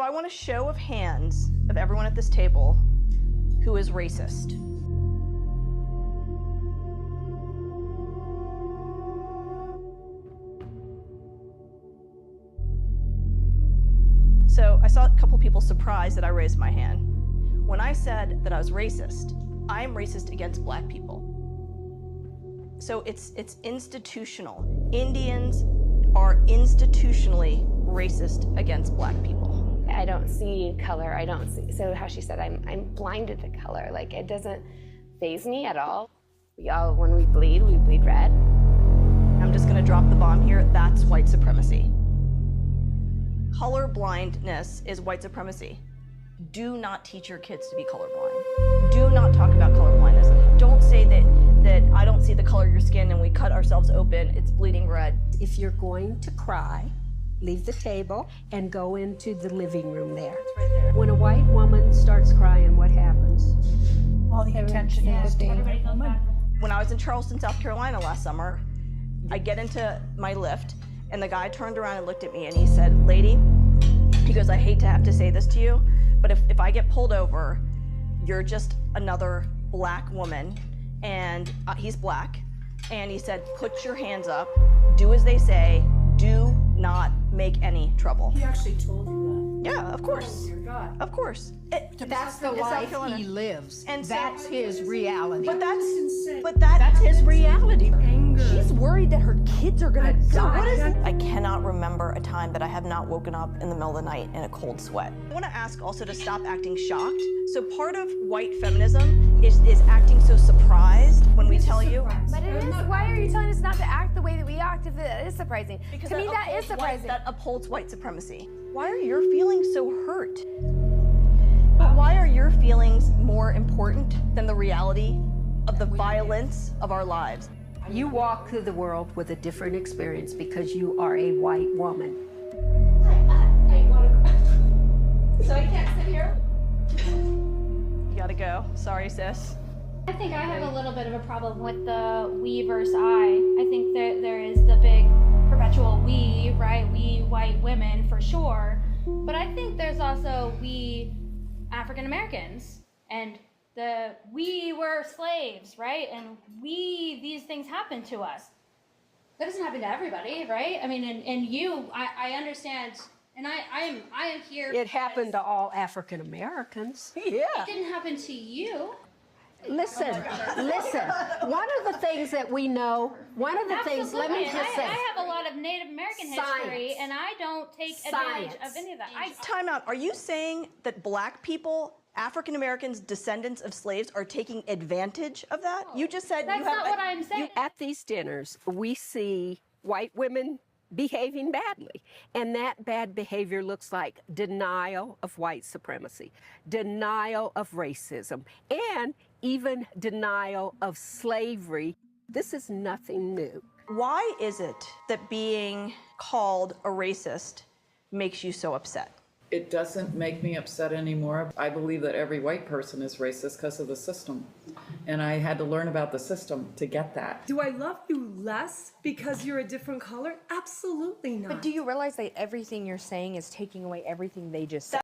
I want a show of hands of everyone at this table who is racist. So I saw a couple people surprised that I raised my hand. When I said that I was racist, I am racist against black people. So it's institutional. Indians are institutionally racist against black people. I don't see color, I don't see, so how she said, I'm blinded to color. Like, it doesn't faze me at all. When we bleed red. I'm just gonna drop the bomb here, that's white supremacy. Color blindness is white supremacy. Do not teach your kids to be colorblind. Do not talk about color blindness. Don't say that I don't see the color of your skin and we cut ourselves open, it's bleeding red. If you're going to cry, leave the table and go into the living room there. It's right there. When a white woman starts crying, what happens? All the attention is being When I was in Charleston, South Carolina last summer, I get into my Lyft and the guy turned around and looked at me and he said, "Lady," he goes, "I hate to have to say this to you, but if I get pulled over, you're just another black woman," and he's black, and he said, "Put your hands up, do as they say, do not make any trouble." He actually told you Yeah, of course. that. Oh, dear God. Of course. That's the It's South life Carolina. he lives. And so- that's his reality. But that's insane. That's his reality. Anger. She's worried that her kids are gonna die. what is it? I cannot remember a time that I have not woken up in the middle of the night in a cold sweat. I want to ask also to stop acting shocked. So part of white feminism is acting so surprised when we tell you. But it is, why are you telling us not to act the way that we act if it is surprising? Because to me, that is upholds surprising. That upholds white supremacy. Why are your feelings so hurt? But why are your feelings more important than the reality of the violence of our lives? You walk through the world with a different experience because you are a white woman. So I can't sit here? You gotta go. Sorry, sis. I think I have a little bit of a problem with the we versus I think that there is the big perpetual we, right? We white women for sure. But I think there's also we African Americans and we were slaves, right? And these things happen to us. That doesn't happen to everybody, right? I mean, and I understand, and I am here. It happened to all African Americans. Yeah. It didn't happen to you. Listen. One of the things that we know, let me Absolutely. just say. I have a lot of Native American history, Science. and I don't take advantage of any of that. Time out. Are you saying that black people, African Americans, descendants of slaves, are taking advantage of that? You just said That's you have. not what I'm saying. At these dinners, we see white women behaving badly. And that bad behavior looks like denial of white supremacy, denial of racism, and even denial of slavery. This is nothing new. Why is it that being called a racist makes you so upset? It doesn't make me upset anymore. I believe that every white person is racist because of the system. And I had to learn about the system to get that. Do I love you less because you're a different color? Absolutely not. But do you realize that everything you're saying is taking away everything they just said?